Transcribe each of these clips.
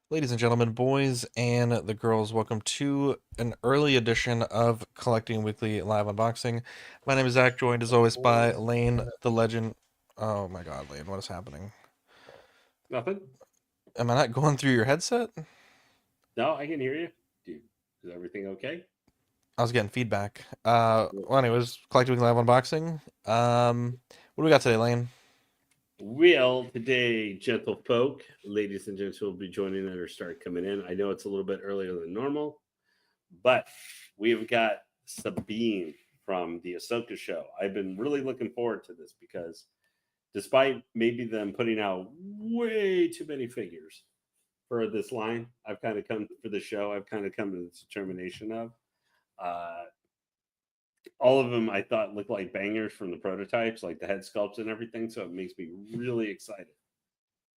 Ladies and gentlemen, boys and the girls, welcome to an early edition of Collecting Weekly Live Unboxing. My name is Zach, joined as always by Lane, the legend. Oh my god, Lane, what is happening? Nothing. Am I not going through your headset? No, I can hear you. Dude, is everything okay? I was getting feedback. Well, anyways, Collecting Weekly Live Unboxing. What do we got today, Lane? Well, today, gentle folk, ladies and gents will be joining that or start coming in. I know it's a little bit earlier than normal, but we've got Sabine from the Ahsoka show. I've been really looking forward to this because despite maybe them putting out way too many figures for this line, I've kind of come for the show, I've kind of come to this determination of uh, all of them I thought looked like bangers from the prototypes, like the head sculpts and everything. So it makes me really excited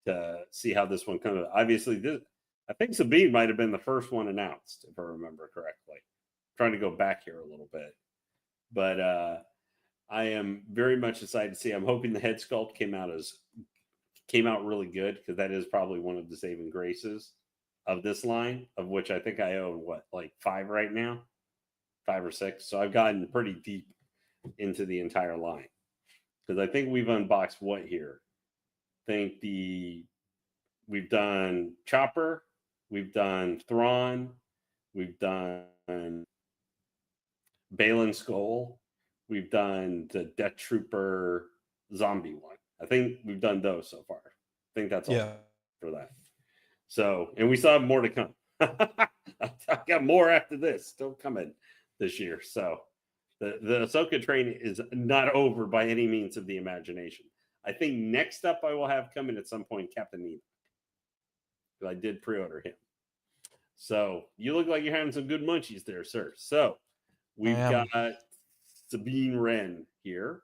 to see how this one comes. Obviously, this I think Sabine might have been the first one announced, if I remember correctly. I'm trying to go back here a little bit, but I am very much excited to see. I'm hoping the head sculpt came out really good because that is probably one of the saving graces of this line, of which I think I own what like five right now, five or six. So I've gotten pretty deep into the entire line because I think we've unboxed what here. I think we've done Chopper, we've done Thrawn, we've done Balin Skull, we've done the Death Trooper zombie one. I think we've done those so far. I think that's all Yeah. for that. So, and we still have more to come. I got more after this still coming this year. So, the Ahsoka train is not over by any means of the imagination. I think next up I will have coming at some point Captain Nemo because I did pre-order him. So you look like you're having some good munchies there, sir. So I we've got am. Sabine Wren here.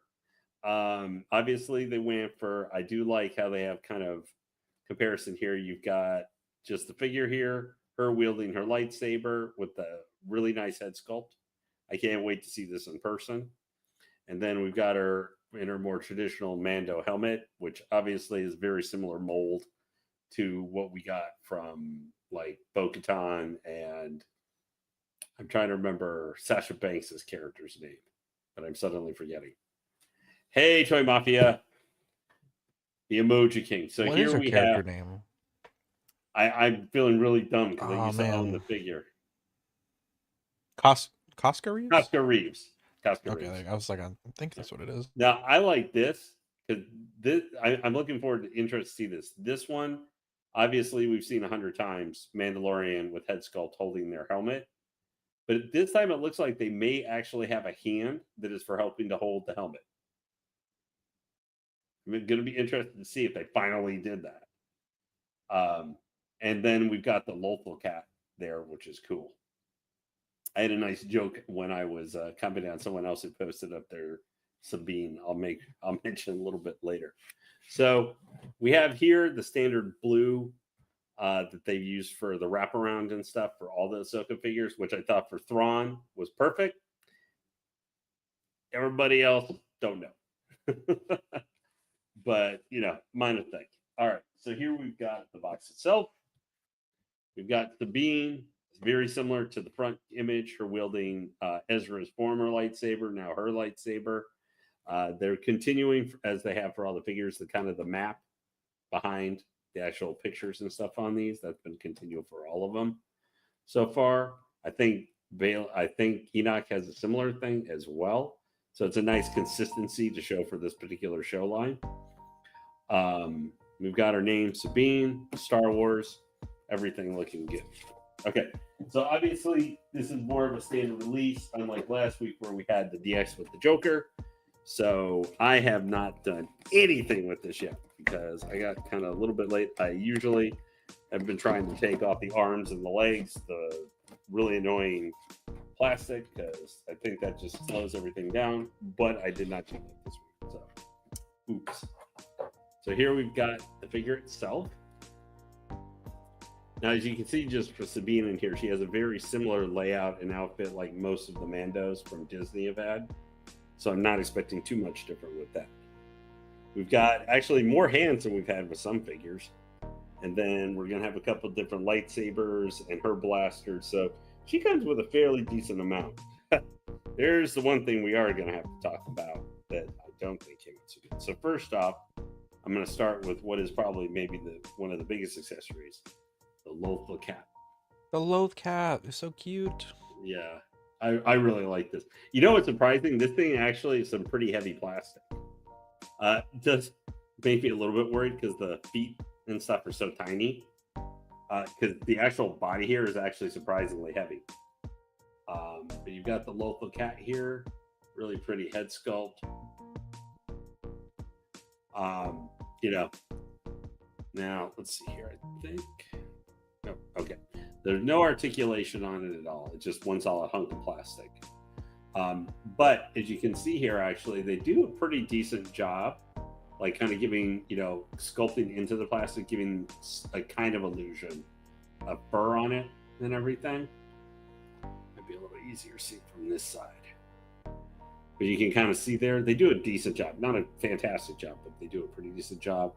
Obviously, they went for. I do like how they have kind of comparison here. You've got just the figure here, her wielding her lightsaber with the really nice head sculpt. I can't wait to see this in person. And then we've got her in her more traditional Mando helmet, which obviously is very similar mold to what we got from like Bo Katan and I'm trying to remember Sasha Banks' character's name, but I'm suddenly forgetting. Hey, Toy Mafia, the Emoji King. So What is here her we character have. name? I'm feeling really dumb because I Oh used to own the man. figure. Costco Reeves? Costco Reeves. Costco Reeves. Okay, I was like, I think that's what it is. Now I like this because I'm looking forward to interest to see this. This one, obviously, we've seen 100 times Mandalorian with head sculpt holding their helmet, but this time it looks like they may actually have a hand that is for helping to hold the helmet. I'm going to be interested to see if they finally did that. And then we've got the local cat there, which is cool. I had a nice joke when I was commenting on someone else who posted up their Sabine. I'll mention a little bit later. So we have here the standard blue that they've used for the wraparound and stuff for all the Ahsoka figures, which I thought for Thrawn was perfect. Everybody else don't know, but minor thing. All right, so here we've got the box itself. We've got Sabine, very similar to the front image, her wielding Ezra's former lightsaber, now her lightsaber. They're continuing as they have for all the figures, the kind of the map behind the actual pictures and stuff on these. That's been continual for all of them so far. I think Enoch has a similar thing as well. So it's a nice consistency to show for this particular show line. We've got our name, Sabine, Star Wars, everything looking good. Okay, so obviously this is more of a standard release, unlike last week where we had the DX with the Joker. So I have not done anything with this yet because I got kind of a little bit late. I usually have been trying to take off the arms and the legs, the really annoying plastic, because I think that just slows everything down. But I did not do that this week. So, oops. So here we've got the figure itself. Now, as you can see, just for Sabine in here, she has a very similar layout and outfit like most of the Mandos from Disney have had. So I'm not expecting too much different with that. We've got actually more hands than we've had with some figures. And then we're going to have a couple different lightsabers and her blasters. So she comes with a fairly decent amount. There's the one thing we are going to have to talk about that I don't think came out so good. So first off, I'm going to start with what is probably maybe one of the biggest accessories, the Lothal cap. The Loath cat is so cute. Yeah, I really like this. You know what's surprising? This thing actually is some pretty heavy plastic. It does make me a little bit worried because the feet and stuff are so tiny. Because the actual body here is actually surprisingly heavy. But you've got the Lothal cat here, really pretty head sculpt. You know, now let's see here. I think. Oh, okay. There's no articulation on it at all. It's just one solid hunk of plastic. But as you can see here, actually, they do a pretty decent job, like kind of giving, sculpting into the plastic, giving a kind of illusion of fur on it and everything. Might be a little easier to see from this side. But you can kind of see there, they do a decent job. Not a fantastic job, but they do a pretty decent job.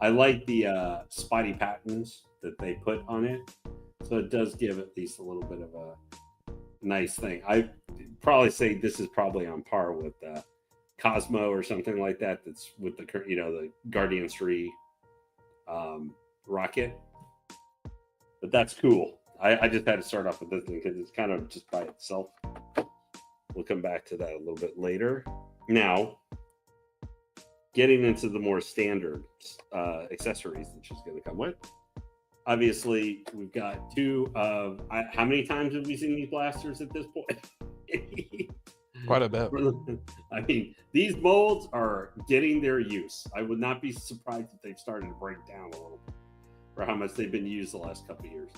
I like the spotty patterns that they put on it. So it does give at least a little bit of a nice thing. I probably say this is probably on par with Cosmo or something like that. That's with the Guardians 3 rocket. But that's cool. I just had to start off with this thing because it's kind of just by itself. We'll come back to that a little bit later. Now, getting into the more standard accessories that she's going to come with. Obviously, we've got two of... how many times have we seen these blasters at this point? Quite a bit. I mean, these molds are getting their use. I would not be surprised if they've started to break down a little bit for how much they've been used the last couple of years.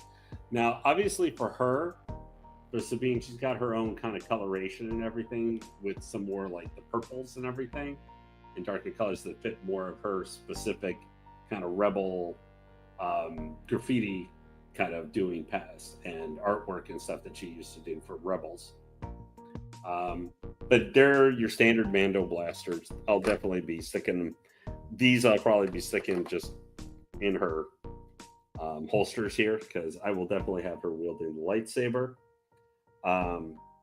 Now, obviously for her, for Sabine, she's got her own kind of coloration and everything with some more like the purples and everything and darker colors that fit more of her specific kind of rebel graffiti kind of doing past and artwork and stuff that she used to do for Rebels. But they're your standard Mando blasters. I'll definitely be sticking them. These I'll probably be sticking just in her holsters here because I will definitely have her wielding the lightsaber.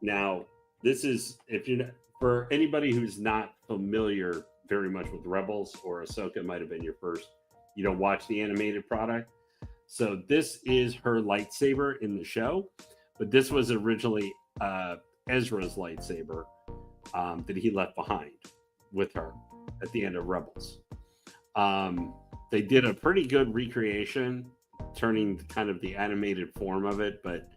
Now, this is for anybody who's not familiar very much with Rebels or Ahsoka, might have been your first. You don't watch the animated product. So this is her lightsaber in the show, but this was originally Ezra's lightsaber that he left behind with her at the end of Rebels. They did a pretty good recreation, turning kind of the animated form of it, but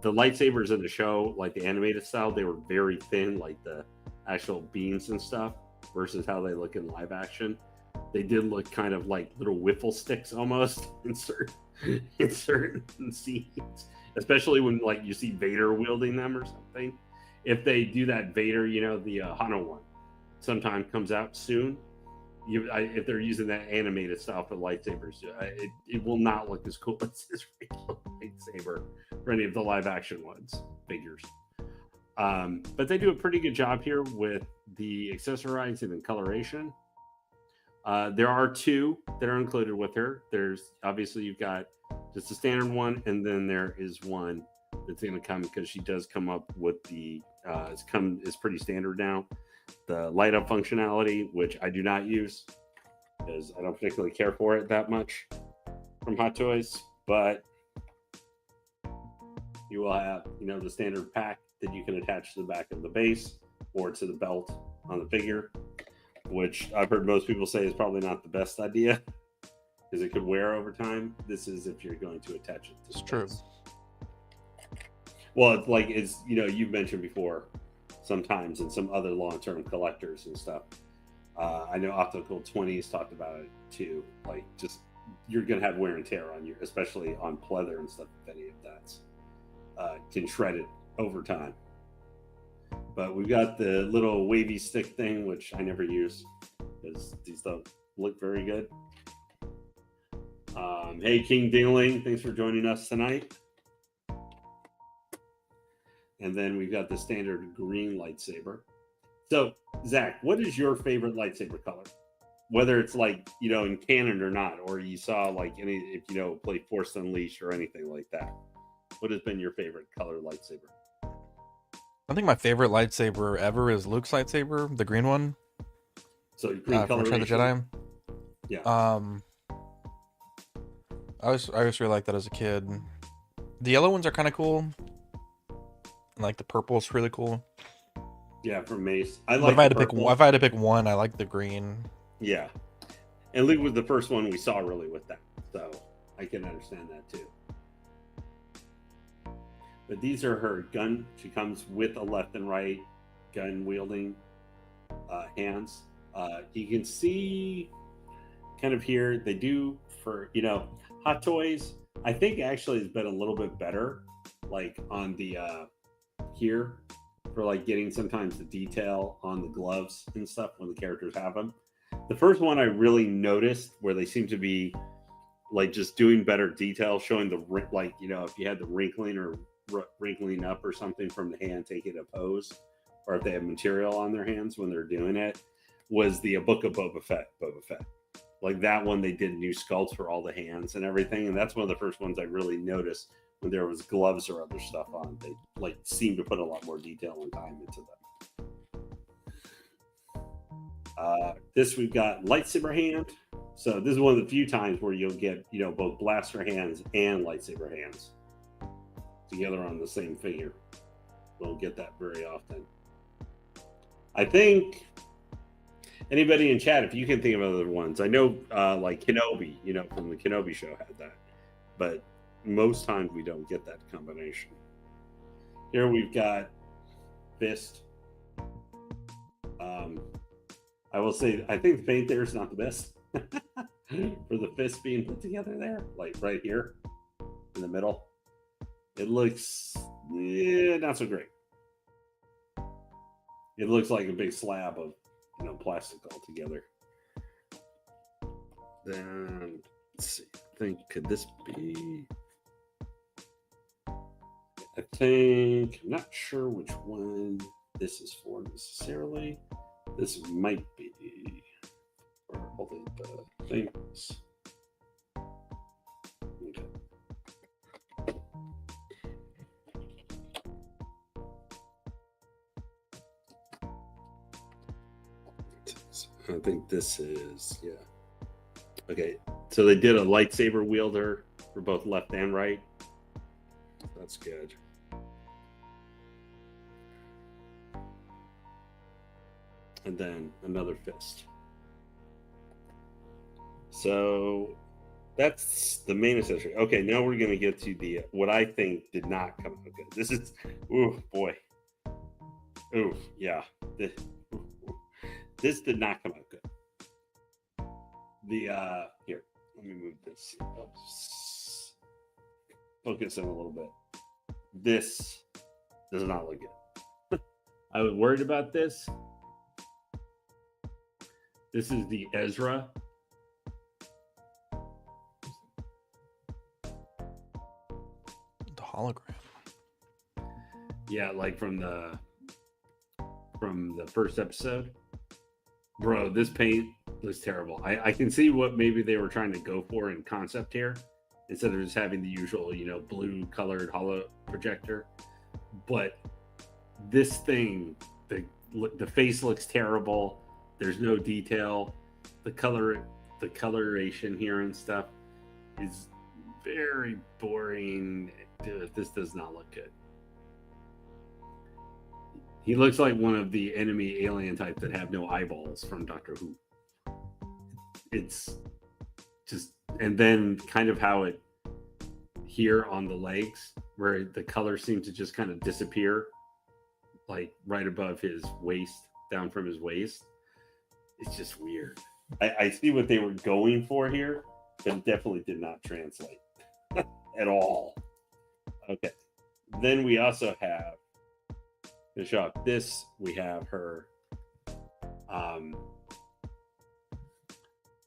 the lightsabers in the show, like the animated style, they were very thin, like the actual beams and stuff, versus how they look in live action. They did look kind of like little wiffle sticks almost in certain scenes, especially when like you see Vader wielding them or something. If they do that Vader, the Hano one, sometime comes out soon. If they're using that animated style for lightsabers, it will not look as cool as this regular lightsaber for any of the live action figures. But they do a pretty good job here with the accessorizing and coloration. There are two that are included with her. There's obviously you've got just a standard one, and then there is one that's going to come because she does come up with the it's pretty standard now. The light up functionality, which I do not use because I don't particularly care for it that much from Hot Toys, but you will have the standard pack that you can attach to the back of the base or to the belt on the figure, which I've heard most people say is probably not the best idea because it could wear over time. This is if you're going to attach it to the true. base. Well, it's you've mentioned before sometimes in some other long-term collectors and stuff. I know Optical 20s talked about it too. Like just you're going to have wear and tear on especially on pleather and stuff, if any of that's can shred it over time. But we've got the little wavy stick thing, which I never use because these don't look very good. Hey, King Dingling, thanks for joining us tonight. And then we've got the standard green lightsaber. So, Zach, what is your favorite lightsaber color? whether it's like, you know, in canon or not, or you saw like any, if you know, play Force Unleashed or anything like that. What has been your favorite color lightsaber? I think my favorite lightsaber ever is Luke's lightsaber, the green one, So green from Return of the coloration. Jedi. Yeah. I always really liked that as a kid. The yellow ones are kind of cool. And like the purple's really cool. Yeah, from Mace. I But like if I the had to pick, purple. if I had to pick one, I like the green. Yeah. And Luke was the first one we saw really with that. So I can understand that too. But these are her gun. She comes with a left and right gun wielding hands. You can see kind of here, they do for, you know, Hot Toys, I think actually has been a little bit better, like on the here for like getting sometimes the detail on the gloves and stuff when the characters have them. The first one I really noticed where they seem to be like just doing better detail, showing the like, you know, if you had the wrinkling or wrinkling up or something from the hand taking a pose, or if they have material on their hands when they're doing it, was the Book of Boba Fett. Like that one, they did new sculpts for all the hands and everything, and that's one of the first ones I really noticed when there was gloves or other stuff on. They like seemed to put a lot more detail and time into them. This we've got lightsaber hand. So this is one of the few times where you'll get, you know, both blaster hands and lightsaber hands together on the same figure. We don't get that very often. I think anybody in chat, if you can think of other ones, I know like Kenobi, you know, from the Kenobi show had that, but most times we don't get that combination. Here we've got fist. I will say, I think the paint there is not the best for the fist being put together there, like right here in the middle. It looks not so great. It looks like a big slab of, you know, plastic all together. Then let's see. I think could this be? I think I'm not sure which one this is for necessarily. This might be for holding the things. Okay. I think this is, yeah. Okay, so they did a lightsaber wielder for both left and right. That's good. And then another fist. So that's the main accessory. Okay, now we're going to get to the what I think did not come out good. This is, ooh, boy. Ooh, yeah. This did not come out good. The here, let me move this. Oops. Focus in a little bit. This does not look good. I was worried about this. This is the Ezra. The hologram. Yeah, like from the first episode. Bro, this paint looks terrible. I can see what maybe they were trying to go for in concept here, instead of just having the usual, you know, blue colored holo projector. But this thing, the face looks terrible. There's no detail. The coloration here and stuff is very boring. Dude, this does not look good. He looks like one of the enemy alien types that have no eyeballs from Doctor Who. It's just, and then kind of how it here on the legs, where the color seems to just kind of disappear, like right above his waist, down from his waist. It's just weird. I see what they were going for here, but it definitely did not translate at all. Okay. Then we also have, to show up this, we have her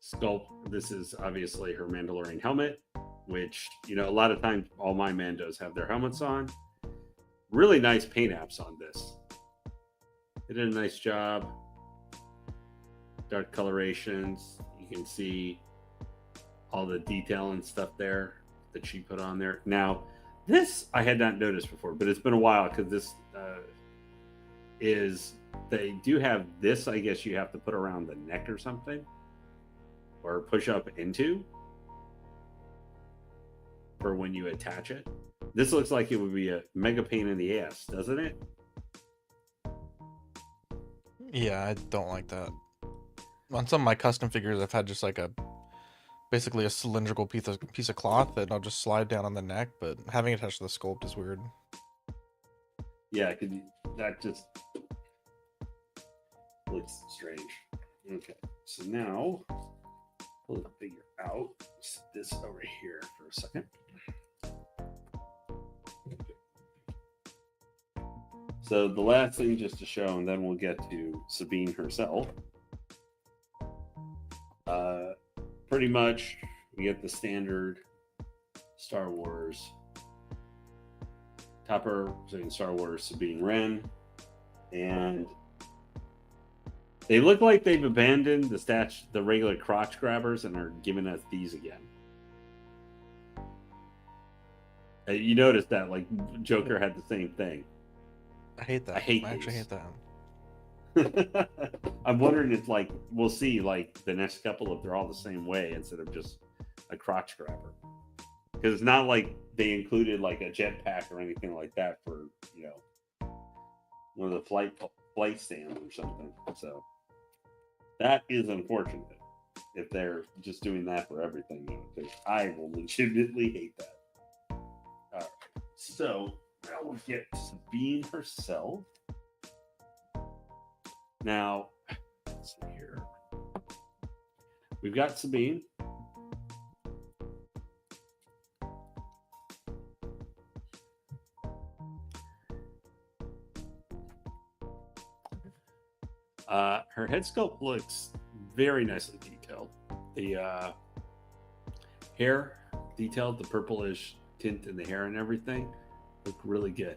sculpt. This is obviously her Mandalorian helmet, which, you know, a lot of times all my Mandos have their helmets on. Really nice paint apps on this. They did a nice job. dark colorations. You can see all the detail and stuff there that she put on there. Now, this I had not noticed before, but it's been a while because this is they do have this. I guess you have to put around the neck or something, or push up into for when you attach it. This looks like it would be a mega pain in the ass, doesn't it? Yeah, I don't like that. On some of my custom figures, I've had just like basically a cylindrical piece of cloth that I'll just slide down on the neck, but having it attached to the sculpt is weird. Yeah, that just looks strange. Okay, so now pull the figure out. Set this over here for a second. So the last thing just to show, and then we'll get to Sabine herself. Pretty much, we get the standard Star Wars topper, saying Star Wars Sabine Wren, and they look like they've abandoned the regular crotch grabbers and are giving us these again. You notice that, like, Joker had the same thing. I hate that. I actually hate that. I'm wondering if, like, we'll see, like, the next couple if they're all the same way instead of just a crotch grabber. Because it's not like they included, like, a jetpack or anything like that for, you know, one of the flight stands or something. So that is unfortunate if they're just doing that for everything, you know, because I will legitimately hate that. All right. So now we'll get Sabine herself. Now, let's see here. We've got Sabine. Her head sculpt looks very nicely detailed. The hair detailed, the purplish tint in the hair and everything look really good.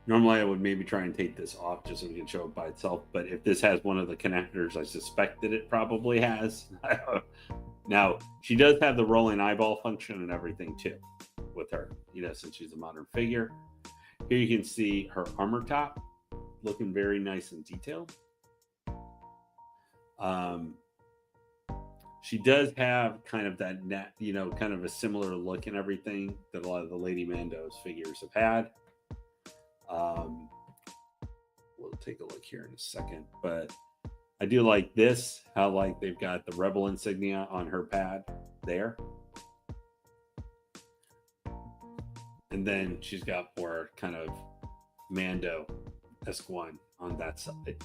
Normally, I would maybe try and take this off just so we can show it by itself. But if this has one of the connectors, I suspect that it probably has. Now, she does have the rolling eyeball function and everything too with her, you know, since she's a modern figure. Here you can see her armor top looking very nice and detailed. She does have kind of that net, you know, kind of a similar look and everything that a lot of the Lady Mando's figures have had. We'll take a look here in a second, but I do like this, how like they've got the Rebel insignia on her pad there. And then she's got more kind of Mando-esque one on that side.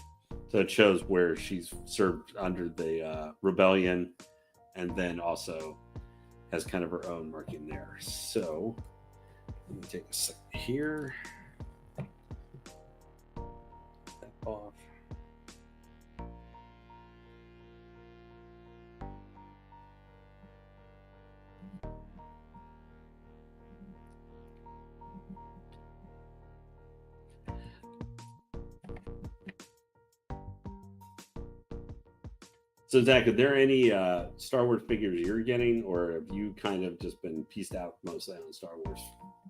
So it shows where she's served under the rebellion and then also has kind of her own marking there. So let me take a second here. That off. So Zach, are there any Star Wars figures you're getting, or have you kind of just been pieced out mostly on Star Wars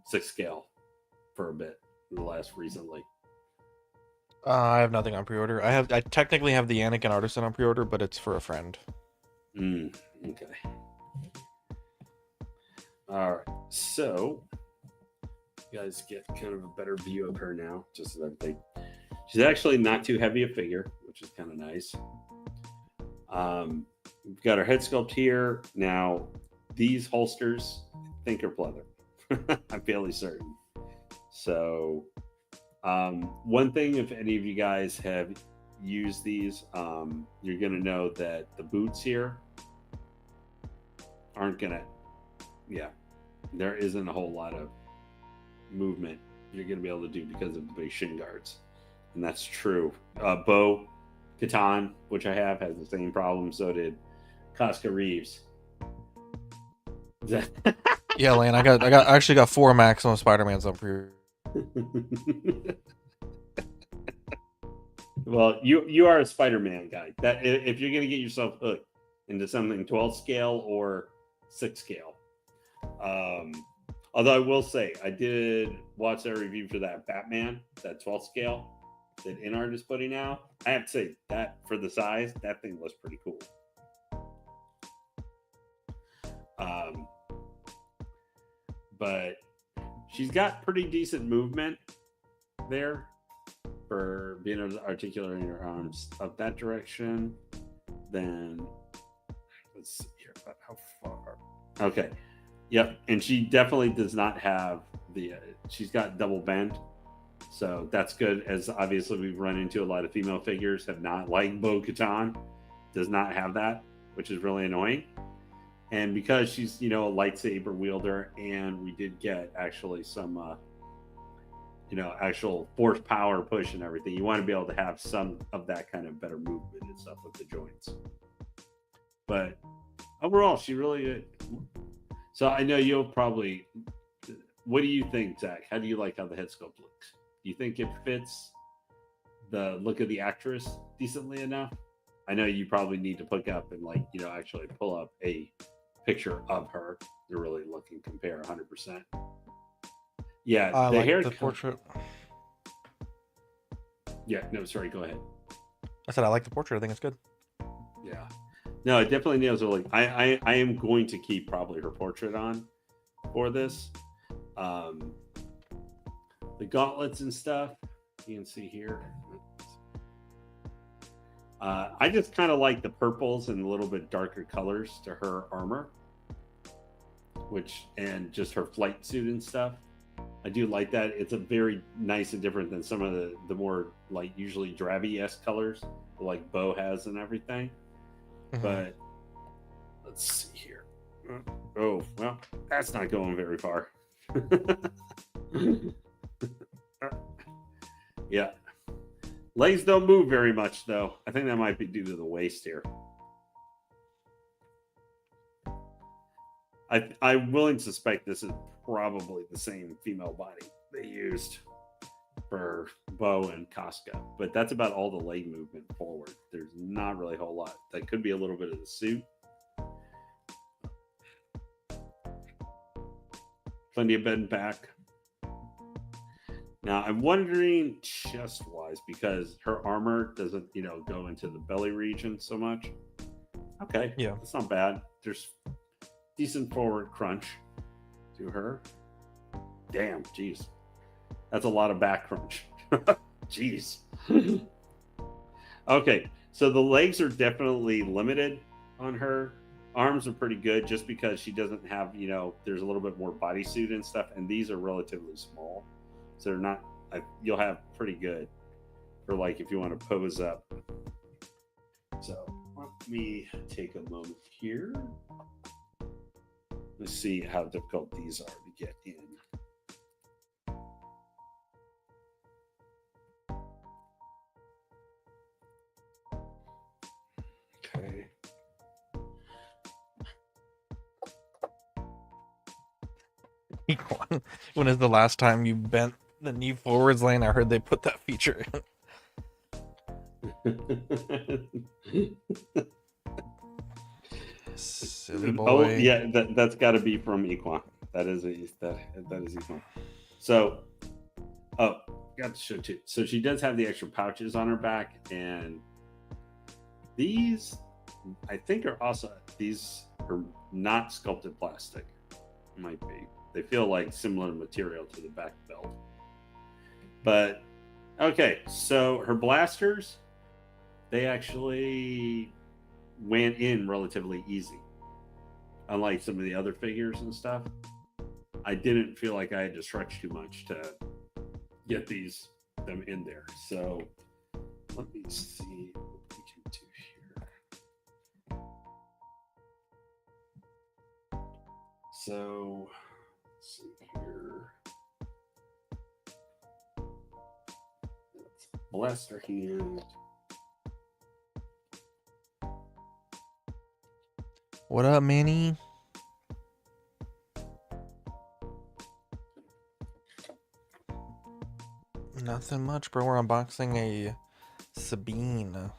6 scale for a bit in the last recently? I have nothing on pre-order. I technically have the Anakin Artisan on pre-order, but it's for a friend. Okay. All right. So you guys get kind of a better view of her now, just so that she's actually not too heavy a figure, which is kind of nice. We've got our head sculpt here. Now, these holsters, I think are pleather. I'm fairly certain. So, one thing, if any of you guys have used these, you're going to know that the boots here aren't going to, there isn't a whole lot of movement you're going to be able to do because of the big shin guards. And that's true. Bo Katan, which I have, has the same problem. So did Casca Reeves. Yeah, Lane, I actually got 4 Maximum Spider-Mans on pre-order. Well, you are a Spider-Man guy. That if you're gonna get yourself hooked into something 12 scale or 6 scale. Although I will say I did watch that review for that Batman, that 12 scale that InArt is putting out. I have to say that for the size, that thing looks pretty cool. But she's got pretty decent movement there for being able to articulate her arms up that direction. Then let's see here about how far. Okay. Yep. And she definitely does not have the, she's got double bend. So that's good, as obviously we've run into a lot of female figures have not, like Bo-Katan, does not have that, which is really annoying. And because she's, you know, a lightsaber wielder, and we did get actually some, you know, actual force power push and everything, you want to be able to have some of that kind of better movement and stuff with the joints. But overall, she really. So I know you'll probably. What do you think, Zach? How do you like how the head sculpt looks? Do you think it fits the look of the actress decently enough? I know you probably need to look up and, like, you know, actually pull up a picture of her to really look and compare 100%. Yeah, I the like hair the portrait. Yeah, no, sorry, go ahead. I said I like the portrait. I think it's good. Yeah, no, it definitely nails her. Like, I am going to keep probably her portrait on for this. The gauntlets and stuff you can see here. I just kind of like the purples and a little bit darker colors to her armor, and just her flight suit and stuff. I do like that. It's a very nice and different than some of the more, like, usually drabby-esque colors like Bo has and everything. Mhm. But let's see here. Oh, well, that's not going very far. Yeah. Legs don't move very much, though. I think that might be due to the waist here. I'm willing to suspect this is probably the same female body they used for Bo and Casca, but that's about all the leg movement forward. There's not really a whole lot. That could be a little bit of the suit. Plenty of bend back. Now I'm wondering chest wise, because her armor doesn't, you know, go into the belly region so much. Okay, Yeah, that's not bad. There's decent forward crunch to her. Damn, jeez, that's a lot of back crunch. Jeez. Okay, so the legs are definitely limited on her. Arms are pretty good, just because she doesn't have, you know, there's a little bit more bodysuit and stuff, and these are relatively small, so they're not. You'll have pretty good for, like, if you want to pose up. So let me take a moment here. Let's see how difficult these are to get in. Okay. When is the last time you bent the knee forwards, Lane? I heard they put that feature in. Silly boy. Oh yeah, that's got to be from Equine. That is Equine. So, oh, got to show too. So she does have the extra pouches on her back, and these, I think, these are not sculpted plastic. Might be. They feel like similar material to the back belt. But okay, so her blasters, they actually went in relatively easy. Unlike some of the other figures and stuff, I didn't feel like I had to stretch too much to get them in there. So let me see what we can do here. So let's see here. Blaster hand. What up, Manny? Nothing much, bro. We're unboxing a Sabine.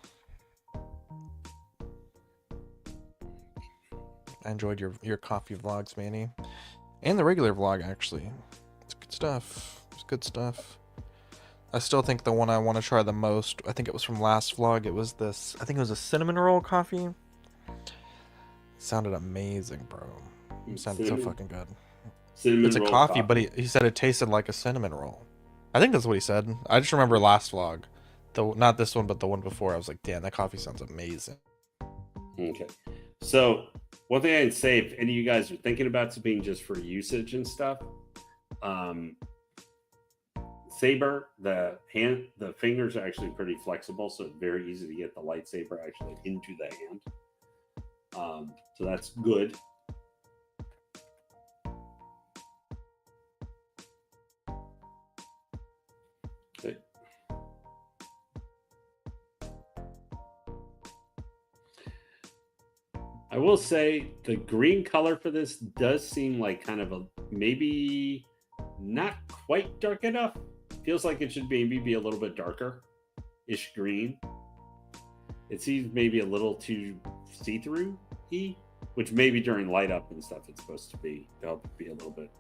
I enjoyed your coffee vlogs, Manny. And the regular vlog, actually. It's good stuff. It's good stuff. I still think the one I want to try the most, I think it was from last vlog, it was this, I think it was a cinnamon roll coffee. It sounded amazing, bro. It sounded so fucking good. It's Cinnamon a roll coffee, but coffee. he said it tasted like a cinnamon roll. I think that's what he said. I just remember last vlog. Not this one, but the one before. I was like, damn, that coffee sounds amazing. Okay. So one thing I'd say, if any of you guys are thinking about Sabine just for usage and stuff, Saber, the fingers are actually pretty flexible, so it's very easy to get the lightsaber actually into the hand. So that's good. Okay. I will say the green color for this does seem like kind of a maybe not quite dark enough. Feels like it should maybe be a little bit darker ish green. It seems maybe a little too see-through y, which maybe during light up and stuff it's supposed to be to help it be a little bit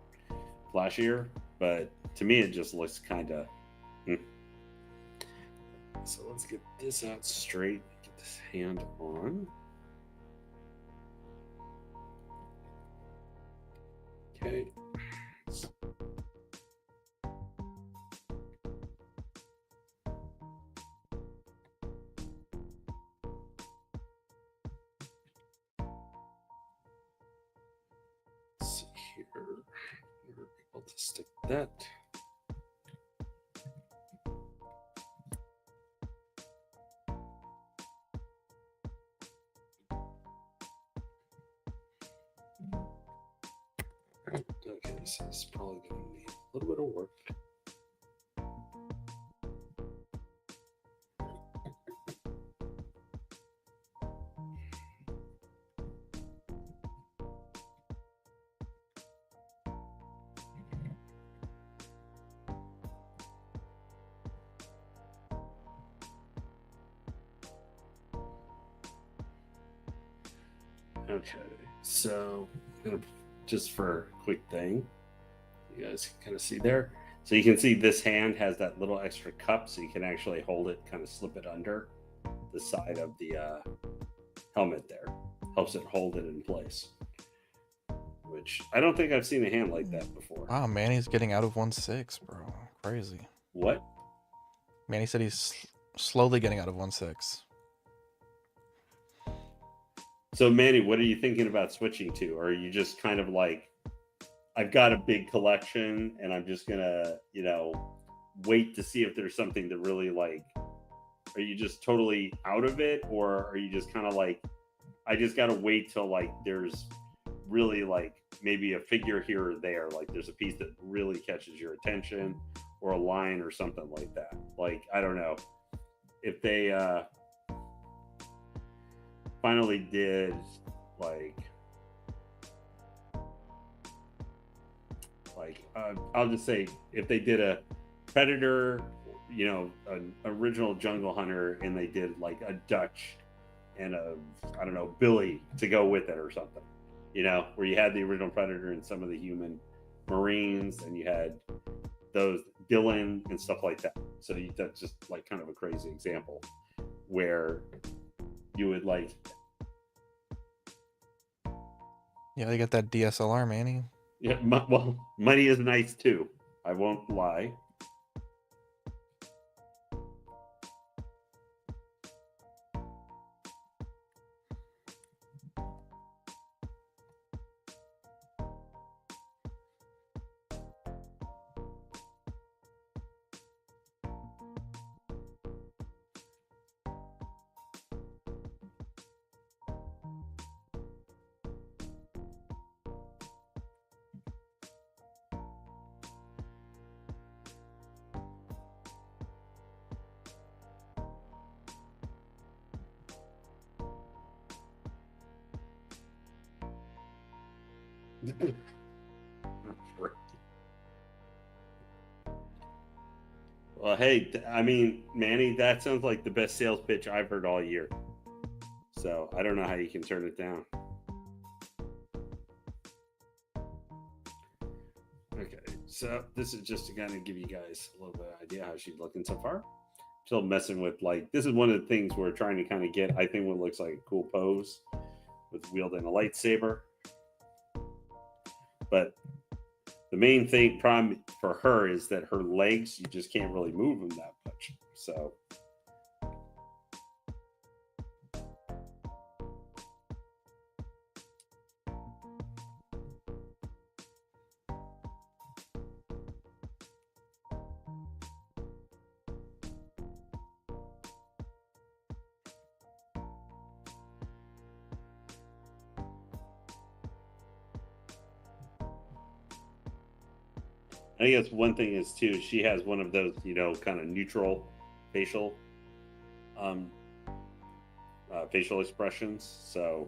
flashier. But to me it just looks kind of So let's get this out straight, get this hand on. Okay. Let's see here. We're able to stick that. Okay, so it's probably going to need a little bit of work. Okay, so I'm gonna just for a quick thing, you guys can kind of see there. So you can see this hand has that little extra cup, so you can actually hold it, kind of slip it under the side of the helmet there. Helps it hold it in place. Which I don't think I've seen a hand like that before. Wow, Manny's getting out of 1/6, bro. Crazy. What? Manny said he's slowly getting out of 1/6. So Manny, what are you thinking about switching to? Or are you just kind of like, I've got a big collection and I'm just gonna, wait to see if there's something that really like, are you just totally out of it? Or are you just kind of like, I just gotta wait till like there's really like maybe a figure here or there, like there's a piece that really catches your attention or a line or something like that. Like, I don't know if they finally did like I'll just say if they did a Predator, an original Jungle Hunter, and they did like a Dutch and a, I don't know, Billy to go with it or something, where you had the original Predator and some of the human Marines, and you had those Dylan and stuff like that. So that's just like kind of a crazy example where you would like. Yeah, they got that DSLR, Manny. Yeah, well, money is nice too. I won't lie. Well, hey, I mean, Manny, that sounds like the best sales pitch I've heard all year. So I don't know how you can turn it down. Okay, so this is just to kind of give you guys a little bit of idea how she's looking so far. Still messing with, like, this is one of the things we're trying to kind of get, I think, what looks like a cool pose with wielding a lightsaber. But the main problem for her is that her legs, you just can't really move them that much. So I guess one thing is too, she has one of those, kind of neutral facial facial expressions. So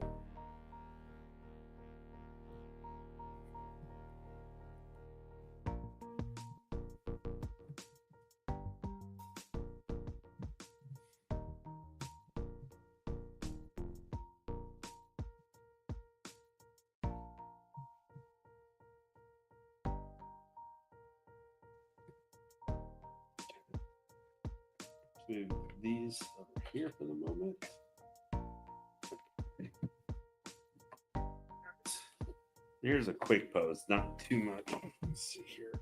move these over here for the moment. Here's a quick pose, not too much. Let's see here.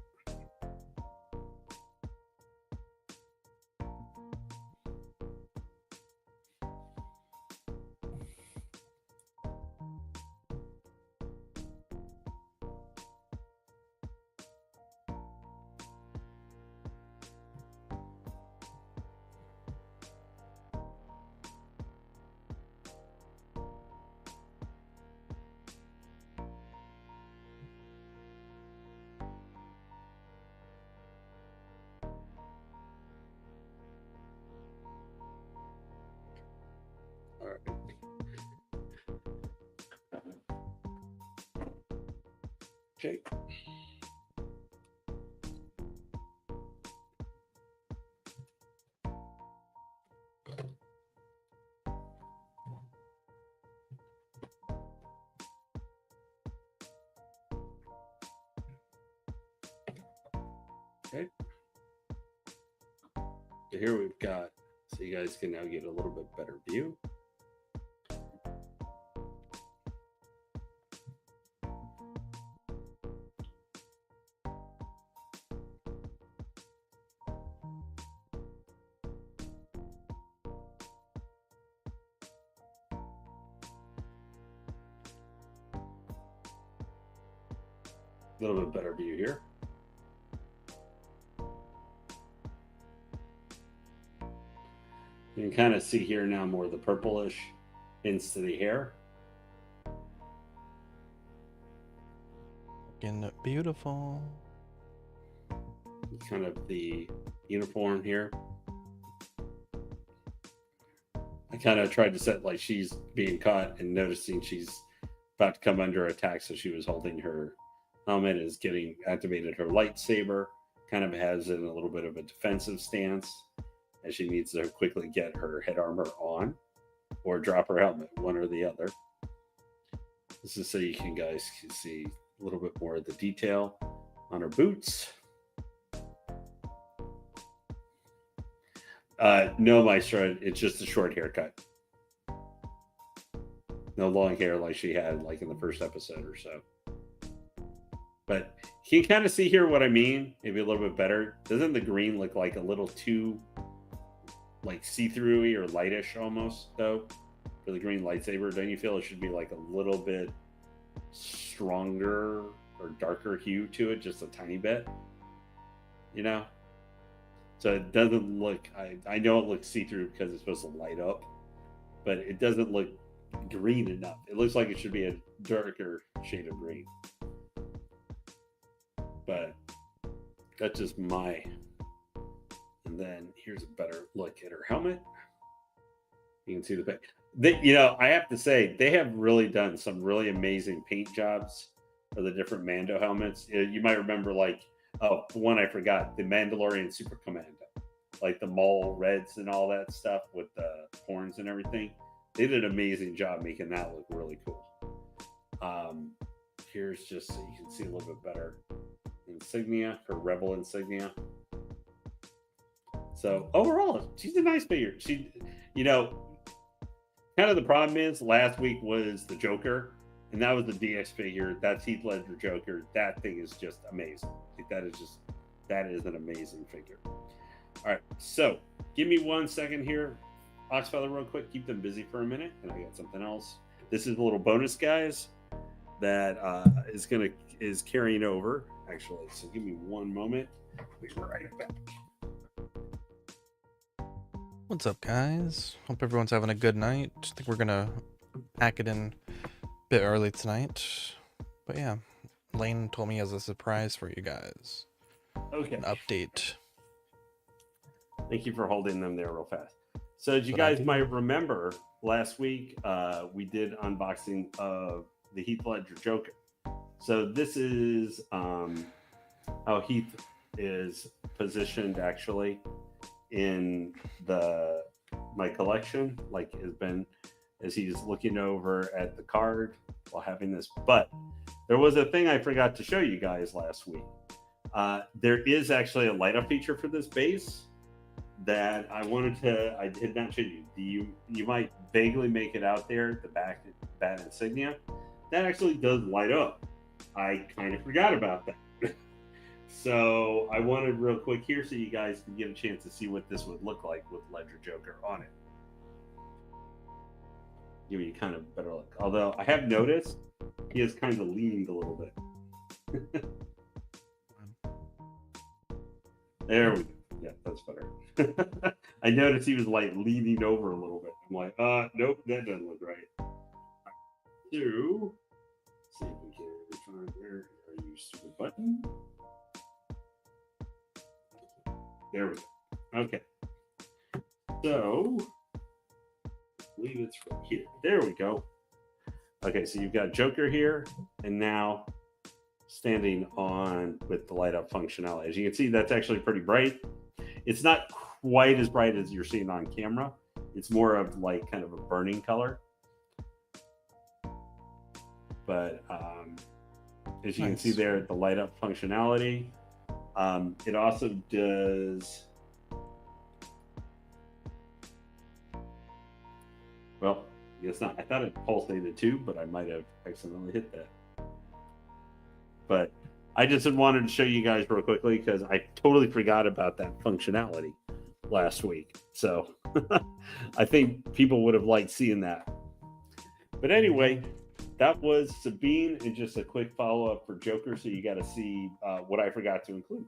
All right. Okay. Okay. So here we've got, so you guys can now get a little bit better view. A little bit better view here. You can kind of see here now more of the purplish hints to the hair. Looking beautiful. Kind of the uniform here. I kind of tried to set like she's being caught and noticing she's about to come under attack, so she was holding her helmet, is getting activated her lightsaber, kind of has in a little bit of a defensive stance as she needs to quickly get her head armor on or drop her helmet, one or the other. This is so you guys can see a little bit more of the detail on her boots. No, Maestro, it's just a short haircut. No long hair like she had like in the first episode or so. But you can kind of see here what I mean, maybe a little bit better. Doesn't the green look like a little too like see-throughy or lightish almost, though, for the green lightsaber? Don't you feel it should be like a little bit stronger or darker hue to it, just a tiny bit? So it doesn't look, I know it looks see-through because it's supposed to light up, but it doesn't look green enough. It looks like it should be a darker shade of green. But that's just my. And then here's a better look at her helmet. You can see the back. I have to say, they have really done some really amazing paint jobs for the different Mando helmets. You might remember, like, one I forgot, the Mandalorian Super Commando. like the mole reds and all that stuff with the horns and everything. They did an amazing job making that look really cool. Here's just so you can see a little bit better insignia, her rebel insignia. So overall, she's a nice figure. She, you know, kind of the problem is last week was the Joker, and that was the DX figure. That's Heath Ledger Joker. That thing is just amazing. Like, that is an amazing figure. All right, so give me 1 second here, Oxfeather, real quick. Keep them busy for a minute, and I got something else. This is a little bonus, guys, that is carrying over actually. So give me 1 moment. I'll be right back. What's up, guys? Hope everyone's having a good night. I think we're gonna pack it in a bit early tonight. But yeah, Lane told me he has a surprise for you guys. Okay. An update. Thank you for holding them there real fast. So as you guys might remember, last week we did unboxing of the Heath Ledger Joker. So this is how Heath is positioned actually in my collection, like has been as he's looking over at the card while having this. But there was a thing I forgot to show you guys last week. There is actually a light up feature for this base that I did not show you. You might vaguely make it out there, the bat insignia. That actually does light up. I kind of forgot about that. So I wanted real quick here so you guys can get a chance to see what this would look like with Ledger Joker on it. Give you kind of a better look. Although I have noticed he has kind of leaned a little bit. There we go. Yeah, that's better. I noticed he was like leaning over a little bit. I'm like, nope, that doesn't look right. So, see if we can find where are you, stupid button? There we go. Okay. So, I believe it's right here. There we go. Okay, so you've got Joker here, and now standing on with the light up functionality. As you can see, that's actually pretty bright. It's not quite as bright as you're seeing on camera. It's more of like kind of a burning color. But as you can see there, the light up functionality. It also does, well, I guess not. I thought it pulsated too, but I might have accidentally hit that. But I just wanted to show you guys real quickly because I totally forgot about that functionality last week. So I think people would have liked seeing that. But anyway, that was Sabine, and just a quick follow-up for Joker. So you got to see what I forgot to include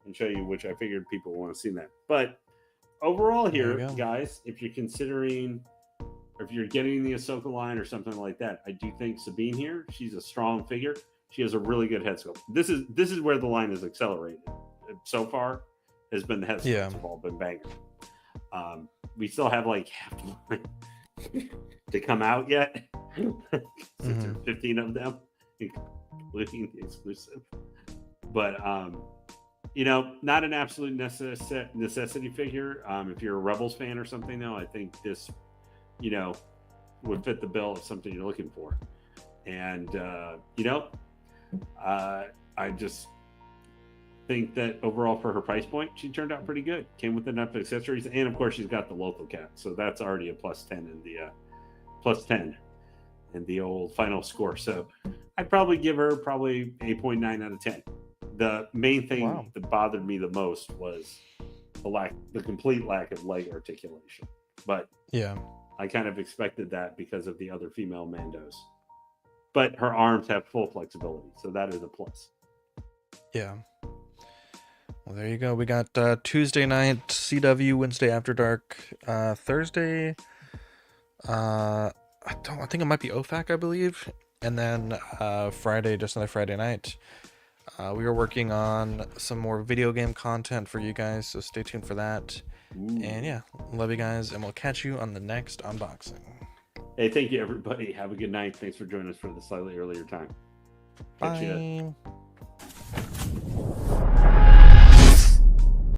and show you, which I figured people want to see that. But overall here, guys, if you're considering, or if you're getting the Ahsoka line or something like that, I do think Sabine here, she's a strong figure. She has a really good head sculpt. This is where the line is accelerated. So far, has been the head sculpts have all been bangers. We still have like half the line to come out yet. Since there are 15 of them, including the exclusive. But you know, not an absolute necessity figure. If you're a Rebels fan or something, though, I think this, you know, would fit the bill of something you're looking for. And you know, I just think that overall for her price point, she turned out pretty good. Came with enough accessories, and of course, she's got the local cat, so that's already a +10 in the +10 in the old final score. So I'd probably give her 8.9 out of 10. The main thing that bothered me the most was the complete lack of leg articulation. But yeah, I kind of expected that because of the other female Mandos. But her arms have full flexibility, so that is a plus. Yeah. Well, there you go. We got Tuesday night CW, Wednesday After Dark, Thursday. I think it might be OFAC, I believe, and then Friday, just another Friday night. We were working on some more video game content for you guys, so stay tuned for that. Ooh. And yeah, love you guys, and we'll catch you on the next unboxing. Hey, thank you, everybody. Have a good night. Thanks for joining us for the slightly earlier time. Catch Bye.